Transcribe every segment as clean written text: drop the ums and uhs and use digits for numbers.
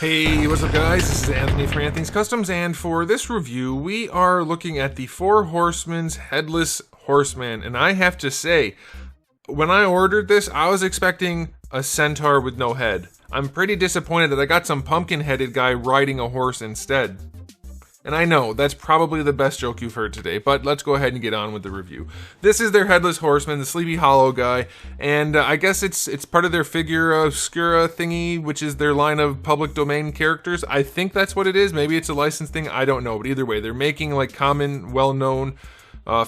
Hey, what's up guys? This is Anthony from Anthony's Customs, and for this review, we are looking at the Four Horsemen's Headless Horseman, and I have to say, when I ordered this, I was expecting a centaur with no head. I'm pretty disappointed that I got some pumpkin-headed guy riding a horse instead. And I know, that's probably the best joke you've heard today, but let's go ahead and get on with the review. This is their Headless Horseman, the Sleepy Hollow guy, and I guess it's part of their Figura, Obscura thingy, which is their line of public domain characters. I think that's what it is. Maybe it's a licensed thing, I don't know, but either way, they're making like common, well-known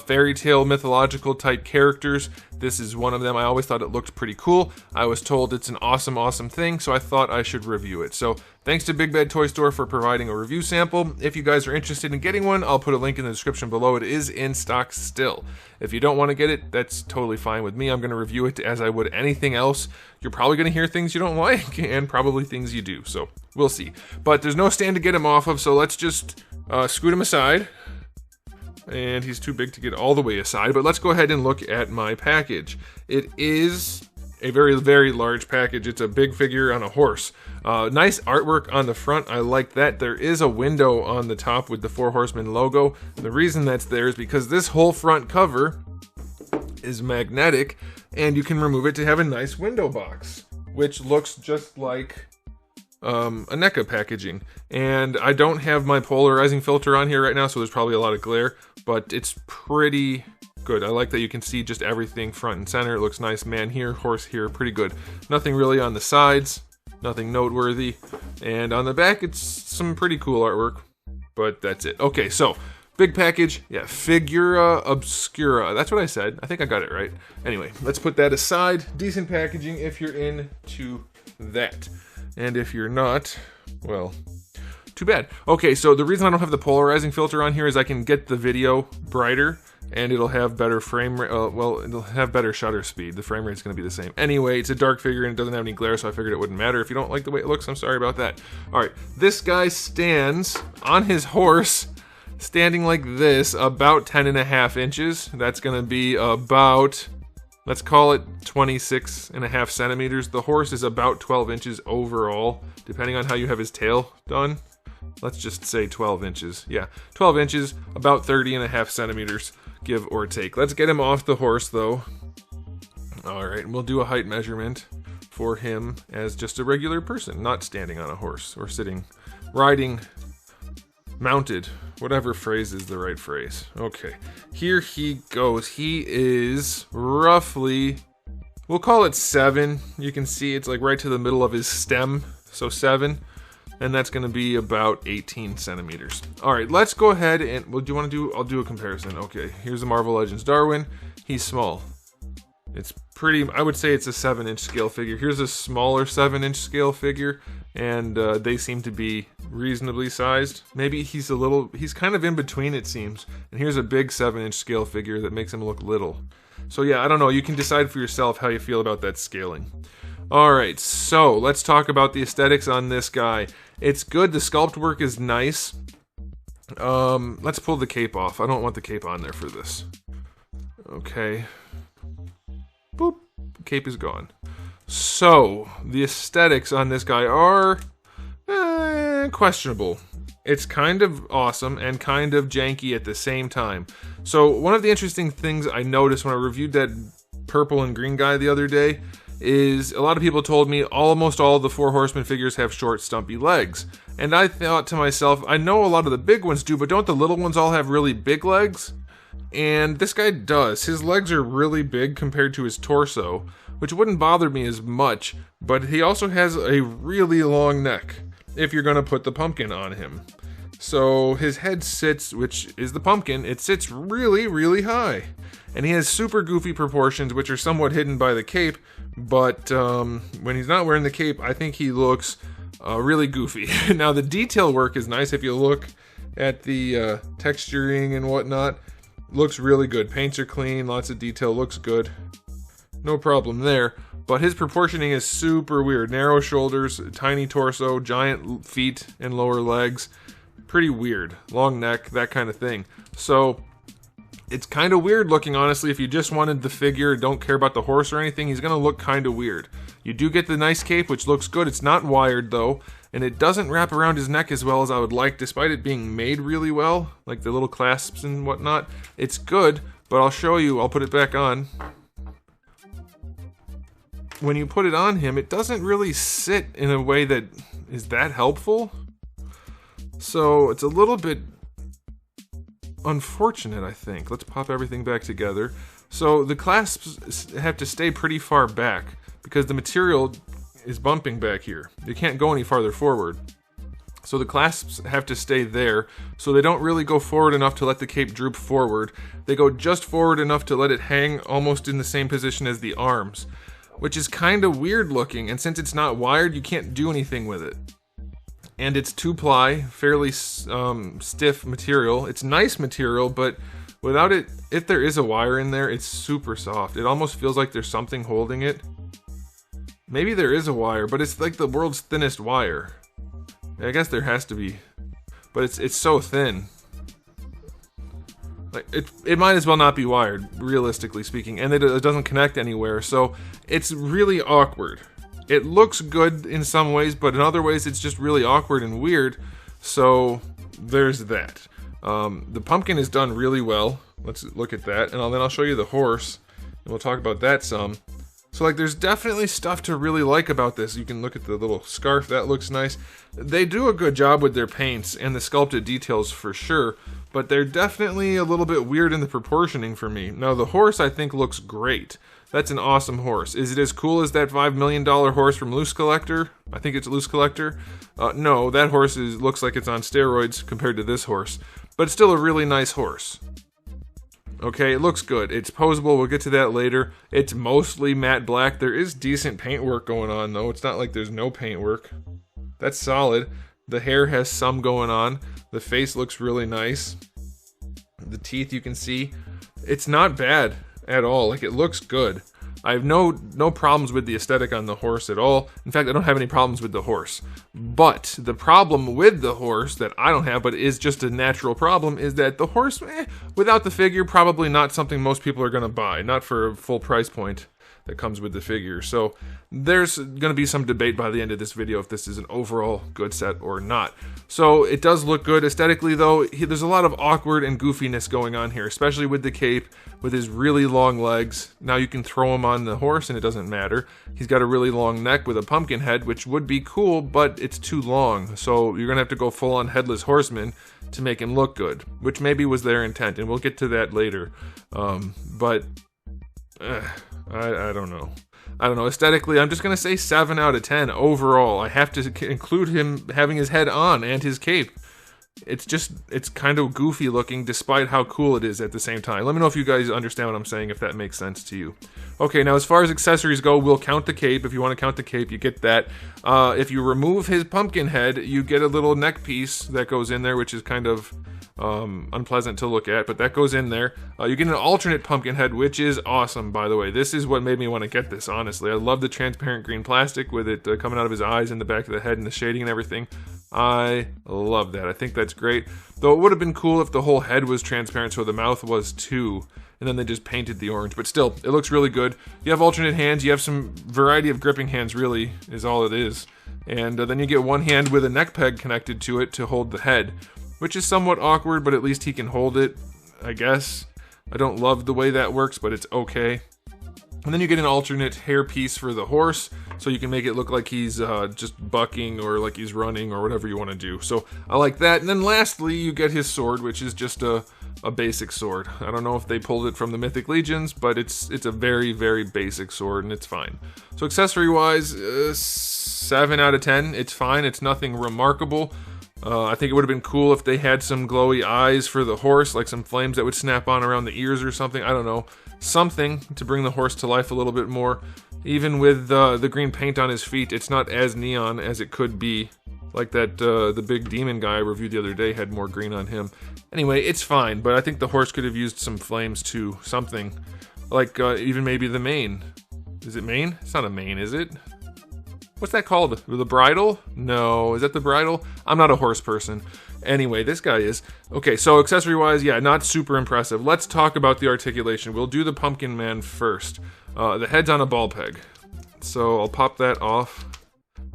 fairy tale mythological type characters. This is one of them. I always thought it looked pretty cool. I was told it's an awesome thing, so I thought I should review it. So thanks to Big Bad Toy Store for providing a review sample. If you guys are interested in getting one, I'll put a link in the description below. It is in stock still. If you don't want to get it, that's totally fine with me. I'm going to review it as I would anything else. You're probably going to hear things you don't like and probably things you do, so we'll see. But there's no stand to get him off of, so let's just scoot him aside. And he's too big to get all the way aside, but let's go ahead and look at my package. It is a very large package. It's a big figure on a horse. Nice artwork on the front. I like that. There is a window on the top with the Four Horsemen logo. The reason that's there is because this whole front cover is magnetic, and you can remove it to have a nice window box, which looks just like a NECA packaging. And I don't have my polarizing filter on here right now, so there's probably a lot of glare, but it's pretty good. I like that you can see just everything front and center. It looks nice. Man here, horse here, pretty good. Nothing really on the sides, nothing noteworthy. And on the back, it's some pretty cool artwork, but that's it. Okay, so big package. Yeah, Figura Obscura. That's what I said. I think I got it right. Anyway, let's put that aside. Decent packaging if you're into that. And if you're not, well, too bad. Okay, so the reason I don't have the polarizing filter on here is I can get the video brighter and it'll have better frame rate. Well, it'll have better shutter speed. The frame rate's going to be the same. Anyway, it's a dark figure and it doesn't have any glare, so I figured it wouldn't matter. If you don't like the way it looks, I'm sorry about that. All right, this guy stands on his horse, standing like this, about 10.5 inches. That's going to be about, let's call it 26.5 centimeters. The horse is about 12 inches overall, depending on how you have his tail done. Let's just say 12 inches. Yeah, 12 inches, about 30.5 centimeters, give or take. Let's get him off the horse, though. All right, we'll do a height measurement for him as just a regular person, not standing on a horse or sitting, riding, mounted, whatever phrase is the right phrase. Okay, here he goes. He is roughly, we'll call it 7. You can see it's like right to the middle of his stem, so 7. And that's going to be about 18 centimeters. All right, let's go ahead and, well, do you want to do, I'll do a comparison. Okay, here's the Marvel Legends Darwin. He's small. It's pretty, I would say it's a 7-inch scale figure. Here's a smaller 7-inch scale figure, and they seem to be reasonably sized. Maybe he's a little, he's kind of in between, it seems. And here's a big 7-inch scale figure that makes him look little. So yeah, I don't know. You can decide for yourself how you feel about that scaling. Alright, so let's talk about the aesthetics on this guy. It's good, the sculpt work is nice. Let's pull the cape off. I don't want the cape on there for this. Okay. Boop. Cape is gone. So, the aesthetics on this guy are questionable. It's kind of awesome and kind of janky at the same time. So, one of the interesting things I noticed when I reviewed that purple and green guy the other day is a lot of people told me almost all of the Four Horsemen figures have short, stumpy legs. And I thought to myself, I know a lot of the big ones do, but don't the little ones all have really big legs? And this guy does. His legs are really big compared to his torso, which wouldn't bother me as much, but he also has a really long neck if you're going to put the pumpkin on him. So his head sits, which is the pumpkin, it sits really high. And he has super goofy proportions, which are somewhat hidden by the cape, but when he's not wearing the cape, I think he looks really goofy. Now, the detail work is nice. If you look at the texturing and whatnot, looks really good. Paints are clean, lots of detail, looks good. No problem there. But his proportioning is super weird. Narrow shoulders, tiny torso, giant feet and lower legs. Pretty weird. Long neck, that kind of thing. So it's kind of weird looking, honestly. If you just wanted the figure, don't care about the horse or anything, he's going to look kind of weird. You do get the nice cape, which looks good. It's not wired though, and it doesn't wrap around his neck as well as I would like, despite it being made really well, like the little clasps and whatnot. It's good, but I'll show you. I'll put it back on. When you put it on him, it doesn't really sit in a way that is that helpful. So it's a little bit unfortunate, I think. Let's pop everything back together. So the clasps have to stay pretty far back because the material is bumping back here. They can't go any farther forward. So the clasps have to stay there, so they don't really go forward enough to let the cape droop forward. They go just forward enough to let it hang almost in the same position as the arms, which is kind of weird looking, and since it's not wired, you can't do anything with it. And it's 2-ply, fairly stiff material. It's nice material, but without it, if there is a wire in there, it's super soft. It almost feels like there's something holding it. Maybe there is a wire, but it's like the world's thinnest wire. I guess there has to be, but it's so thin. Like it might as well not be wired, realistically speaking, and it doesn't connect anywhere, so it's really awkward. It looks good in some ways, but in other ways it's just really awkward and weird, so there's that. The pumpkin is done really well. Let's look at that, and then I'll show you the horse, and we'll talk about that some. So like there's definitely stuff to really like about this. You can look at the little scarf, that looks nice. They do a good job with their paints and the sculpted details for sure, but they're definitely a little bit weird in the proportioning for me. Now the horse I think looks great. That's an awesome horse. Is it as cool as that $5 million horse from Loose Collector? I think it's Loose Collector. No, that horse looks like it's on steroids compared to this horse, but it's still a really nice horse. Okay, it looks good. It's posable. We'll get to that later. It's mostly matte black. There is decent paintwork going on, though. It's not like there's no paintwork. That's solid. The hair has some going on. The face looks really nice. The teeth you can see. It's not bad at all. Like, it looks good. I have no problems with the aesthetic on the horse at all. In fact, I don't have any problems with the horse. But the problem with the horse that I don't have, but is just a natural problem, is that the horse, without the figure, probably not something most people are going to buy. Not for a full price point that comes with the figure. So there's going to be some debate by the end of this video if this is an overall good set or not. So it does look good aesthetically, though. There's a lot of awkward and goofiness going on here, especially with the cape, with his really long legs. Now you can throw him on the horse and it doesn't matter. He's got a really long neck with a pumpkin head, which would be cool, but it's too long. So you're going to have to go full on Headless Horseman to make him look good, which maybe was their intent, and we'll get to that later. I don't know. I don't know. Aesthetically, I'm just going to say 7 out of 10 overall. I have to include him having his head on and his cape. It's kind of goofy looking despite how cool it is at the same time. Let me know if you guys understand what I'm saying, if that makes sense to you. Okay, now as far as accessories go, we'll count the cape. If you want to count the cape, you get that. If you remove his pumpkin head, you get a little neck piece that goes in there, which is kind of unpleasant to look at, but that goes in there. You get an alternate pumpkin head, which is awesome, by the way. This is what made me want to get this, honestly. I love the transparent green plastic with it coming out of his eyes and the back of the head and the shading and everything. I love that. I think that's great. Though it would have been cool if the whole head was transparent so the mouth was too, and then they just painted the orange. But still, it looks really good. You have alternate hands. You have some variety of gripping hands, really, is all it is. And then you get one hand with a neck peg connected to it to hold the head, which is somewhat awkward, but at least he can hold it, I guess. I don't love the way that works, but it's okay. And then you get an alternate hair piece for the horse, so you can make it look like he's just bucking or like he's running or whatever you want to do. So I like that. And then lastly, you get his sword, which is just a basic sword. I don't know if they pulled it from the Mythic Legions, but it's a very, very basic sword, and it's fine. So accessory-wise, 7 out of 10. It's fine. It's nothing remarkable. I think it would have been cool if they had some glowy eyes for the horse, like some flames that would snap on around the ears or something. I don't know. Something to bring the horse to life a little bit more. Even with the green paint on his feet, it's not as neon as it could be. Like that, the big demon guy I reviewed the other day had more green on him. Anyway, it's fine, but I think the horse could have used some flames too. Something. Like, even maybe the mane. Is it mane? It's not a mane, is it? What's that called? The bridle? No, is that the bridle? I'm not a horse person. Anyway, this guy is. Okay, so accessory-wise, yeah, not super impressive. Let's talk about the articulation. We'll do the Pumpkin Man first. The head's on a ball peg. So I'll pop that off.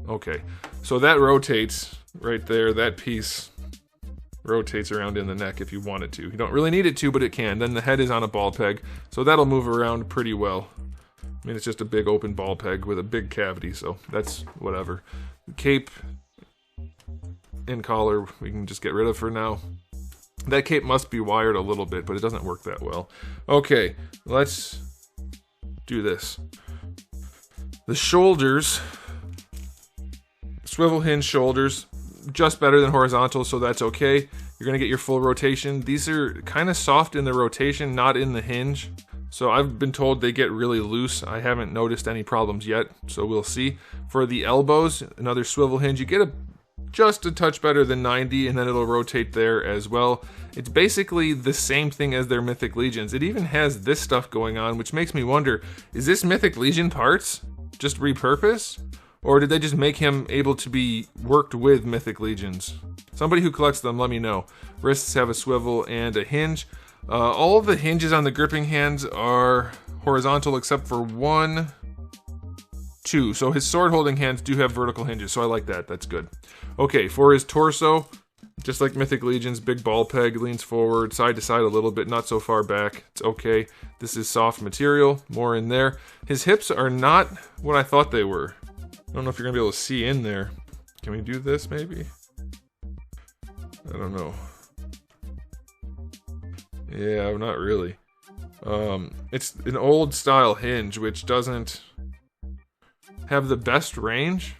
Okay, so that rotates right there. That piece rotates around in the neck if you want it to. You don't really need it to, but it can. Then the head is on a ball peg, so that'll move around pretty well. I mean, it's just a big open ball peg with a big cavity, so that's whatever. Cape and collar we can just get rid of for now. That cape must be wired a little bit, but it doesn't work that well. Okay, let's do this. The shoulders, swivel hinge shoulders, just better than horizontal, so that's okay. You're gonna get your full rotation. These are kind of soft in the rotation, not in the hinge. So I've been told they get really loose. I haven't noticed any problems yet, so we'll see. For the elbows, another swivel hinge, you get just a touch better than 90, and then it'll rotate there as well. It's basically the same thing as their Mythic Legions. It even has this stuff going on, which makes me wonder, is this Mythic Legion parts just repurposed? Or did they just make him able to be worked with Mythic Legions? Somebody who collects them, let me know. Wrists have a swivel and a hinge. All of the hinges on the gripping hands are horizontal except for 1, 2. So his sword holding hands do have vertical hinges, so I like that. That's good. Okay, for his torso, just like Mythic Legions, big ball peg, leans forward, side to side a little bit, not so far back. It's okay. This is soft material, more in there. His hips are not what I thought they were. I don't know if you're gonna be able to see in there. Can we do this maybe? I don't know. Yeah, not really. It's an old style hinge which doesn't have the best range.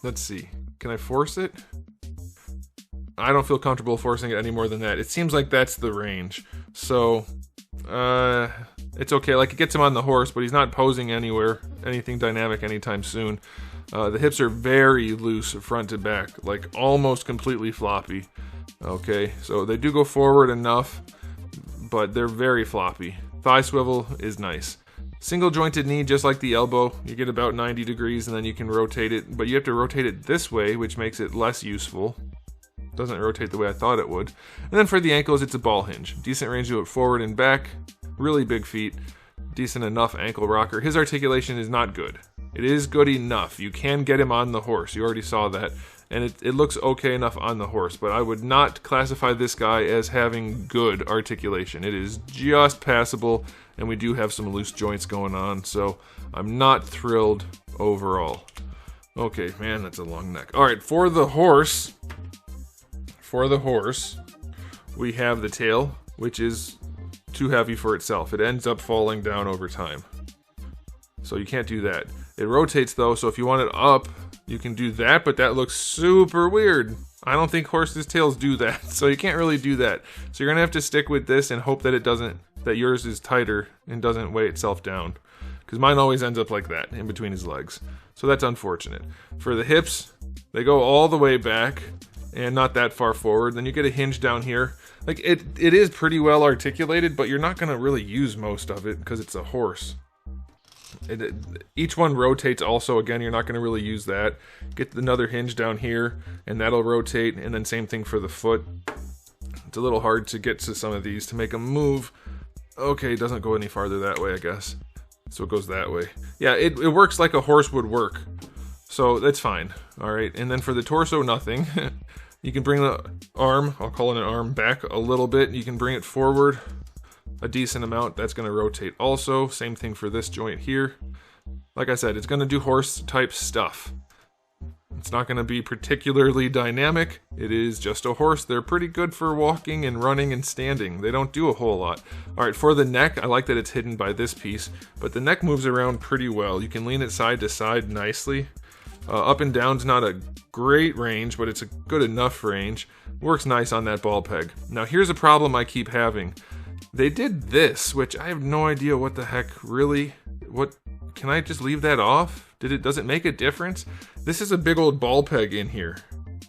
Let's see. Can I force it? I don't feel comfortable forcing it any more than that. It seems like that's the range. So, it's okay. Like, it gets him on the horse, but he's not posing anywhere, anything dynamic anytime soon. The hips are very loose front to back, like almost completely floppy. Okay, so they do go forward enough, but they're very floppy. Thigh swivel is nice. Single jointed knee, just like the elbow, you get about 90 degrees and then you can rotate it, but you have to rotate it this way, which makes it less useful. Doesn't rotate the way I thought it would. And then for the ankles, it's a ball hinge. Decent range to it forward and back, really big feet, decent enough ankle rocker. His articulation is not good. It is good enough. You can get him on the horse. You already saw that. And it looks okay enough on the horse, but I would not classify this guy as having good articulation. It is just passable, and we do have some loose joints going on, so I'm not thrilled overall. Okay, man, that's a long neck. All right, for the horse, we have the tail, which is too heavy for itself. It ends up falling down over time. So you can't do that. It rotates though, so if you want it up, you can do that, but that looks super weird. I don't think horses' tails do that, so you can't really do that. So you're gonna have to stick with this and hope that that yours is tighter and doesn't weigh itself down. Because mine always ends up like that, in between his legs. So that's unfortunate. For the hips, they go all the way back and not that far forward. Then you get a hinge down here. Like, it is pretty well articulated, but you're not gonna really use most of it because it's a horse. Each one rotates also. Again, you're not going to really use that. Get another hinge down here and that'll rotate, and then same thing for the foot. It's a little hard to get to some of these to make them move. Okay, it doesn't go any farther that way, I guess. So it goes that way. Yeah, it works like a horse would work. So that's fine. Alright, and then for the torso, nothing. You can bring the arm, I'll call it an arm, back a little bit. You can bring it forward a decent amount. That's going to rotate also. Same thing for this joint here. Like I said, it's going to do horse type stuff. It's not going to be particularly dynamic. It is just a horse. They're pretty good for walking and running and standing. They don't do a whole lot. Alright, for the neck, I like that it's hidden by this piece, but the neck moves around pretty well. You can lean it side to side nicely. Up and down's not a great range, but it's a good enough range. Works nice on that ball peg. Now here's a problem I keep having. They did this, which I have no idea what the heck really. What, can I just leave that off? Does it make a difference? This is a big old ball peg in here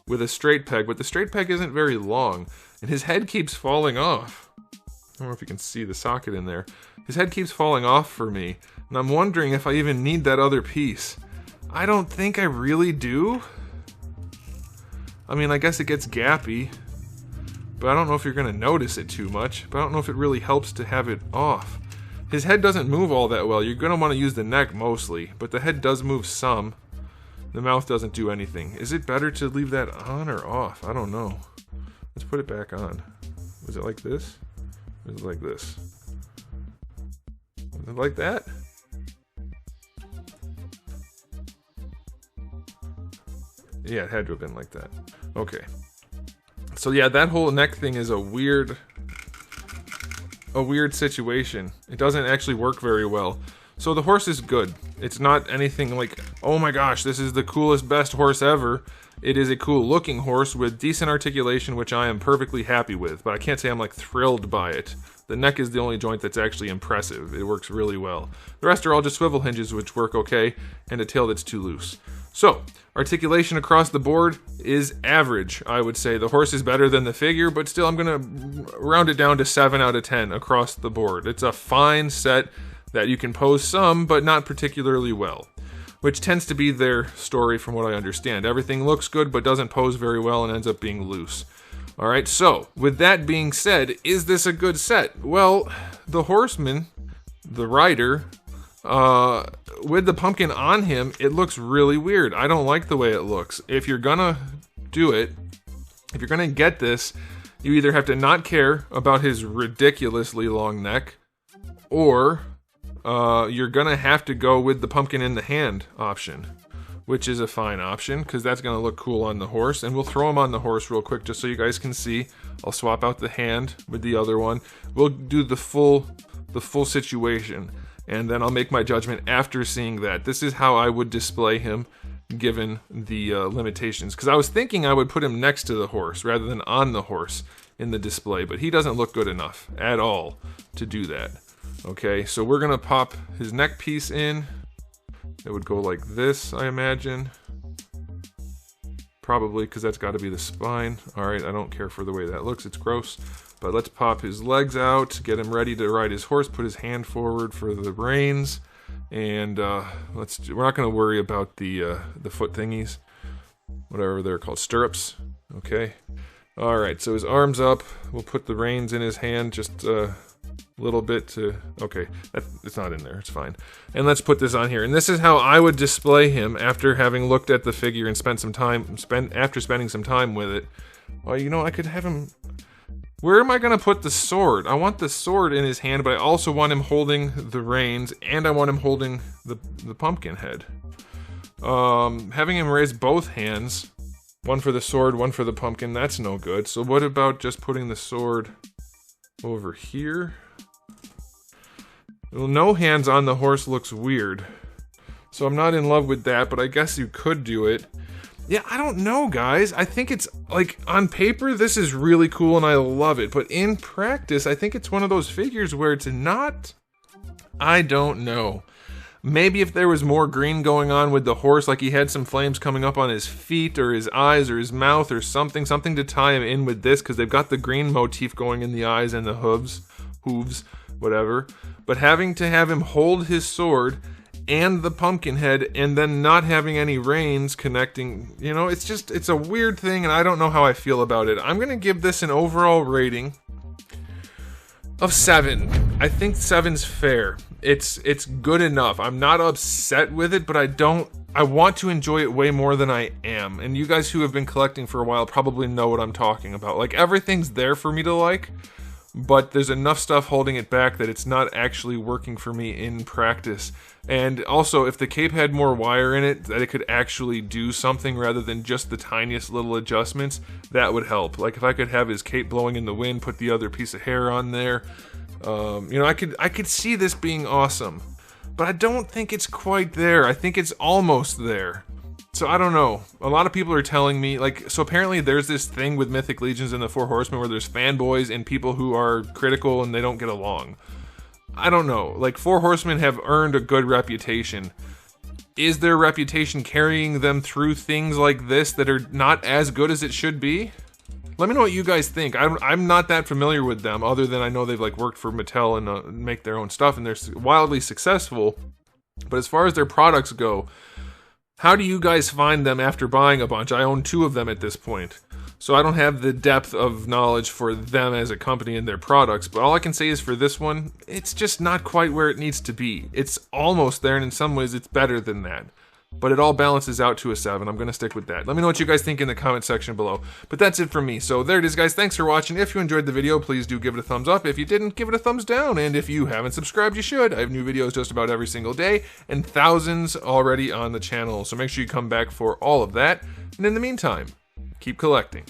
with a straight peg, but the straight peg isn't very long, and his head keeps falling off. I don't know if you can see the socket in there. His head keeps falling off for me, and I'm wondering if I even need that other piece. I don't think I really do. I mean, I guess it gets gappy, but I don't know if you're going to notice it too much, but I don't know if it really helps to have it off. His head doesn't move all that well. You're going to want to use the neck mostly, but the head does move some. The mouth doesn't do anything. Is it better to leave that on or off? I don't know. Let's put it back on. Was it like this? Or is it like this? Was it like that? Yeah, it had to have been like that. Okay. So yeah, that whole neck thing is a weird situation. It doesn't actually work very well. So the horse is good. It's not anything like, oh my gosh, this is the coolest, best horse ever. It is a cool looking horse with decent articulation, which I am perfectly happy with, but I can't say I'm like thrilled by it. The neck is the only joint that's actually impressive. It works really well. The rest are all just swivel hinges, which work okay, and a tail that's too loose. So, articulation across the board is average, I would say. The horse is better than the figure, but still I'm going to round it down to 7 out of 10 across the board. It's a fine set that you can pose some, but not particularly well, which tends to be their story from what I understand. Everything looks good, but doesn't pose very well and ends up being loose. Alright, so, with that being said, is this a good set? Well, the horseman, the rider, with the pumpkin on him, it looks really weird. I don't like the way it looks. If you're gonna do it, if you're gonna get this, you either have to not care about his ridiculously long neck, or you're gonna have to go with the pumpkin in the hand option, which is a fine option because that's gonna look cool on the horse. And we'll throw him on the horse real quick just so you guys can see. I'll swap out the hand with the other one. We'll do the full situation, and then I'll make my judgment after seeing that. This is how I would display him given the limitations, because I was thinking I would put him next to the horse rather than on the horse in the display, but he doesn't look good enough at all to do that. Okay, so we're gonna pop his neck piece in. It would go like this, I imagine. Probably, because that's got to be the spine. Alright, I don't care for the way that looks, it's gross. But let's pop his legs out, get him ready to ride his horse, put his hand forward for the reins, and we're not going to worry about the foot thingies, whatever they're called, stirrups. Okay. Alright, so his arms up, we'll put the reins in his hand, just a little bit to, okay, it's not in there, it's fine. And let's put this on here, and this is how I would display him after having looked at the figure and spent some time, after spending some time with it. Well, you know, I could have him... Where am I going to put the sword? I want the sword in his hand, but I also want him holding the reins, and I want him holding the pumpkin head. Having him raise both hands, one for the sword, one for the pumpkin, that's no good. So what about just putting the sword over here? Well, no hands on the horse looks weird. So I'm not in love with that, but I guess you could do it. Yeah, I don't know, guys. I think it's, like, on paper, this is really cool and I love it. But in practice, I think it's one of those figures where it's not... I don't know. Maybe if there was more green going on with the horse, like he had some flames coming up on his feet or his eyes or his mouth or something to tie him in with this, because they've got the green motif going in the eyes and the hooves, whatever. But having to have him hold his sword and the pumpkin head, and then not having any reins connecting, you know, it's a weird thing, and I don't know how I feel about it. I'm gonna give this an overall rating of 7. I think 7's fair. It's good enough. I'm not upset with it, but I want to enjoy it way more than I am. And you guys who have been collecting for a while probably know what I'm talking about. Like, everything's there for me to like, but there's enough stuff holding it back that it's not actually working for me in practice. And also, if the cape had more wire in it, that it could actually do something rather than just the tiniest little adjustments, that would help. Like if I could have his cape blowing in the wind, put the other piece of hair on there, you know, I could see this being awesome. But I don't think it's quite there. I think it's almost there. So I don't know. A lot of people are telling me, like, so apparently there's this thing with Mythic Legions and the Four Horsemen where there's fanboys and people who are critical and they don't get along. I don't know. Like, Four Horsemen have earned a good reputation. Is their reputation carrying them through things like this that are not as good as it should be? Let me know what you guys think. I'm not that familiar with them, other than I know they've like worked for Mattel and make their own stuff, and they're wildly successful. But as far as their products go, how do you guys find them after buying a bunch? I own 2 of them at this point. so I don't have the depth of knowledge for them as a company and their products, but all I can say is for this one, it's just not quite where it needs to be. It's almost there, and in some ways it's better than that. But it all balances out to a 7. I'm going to stick with that. Let me know what you guys think in the comment section below. But that's it from me. So there it is, guys. Thanks for watching. If you enjoyed the video, please do give it a thumbs up. If you didn't, give it a thumbs down. And if you haven't subscribed, you should. I have new videos just about every single day, and thousands already on the channel. So make sure you come back for all of that. And in the meantime, keep collecting.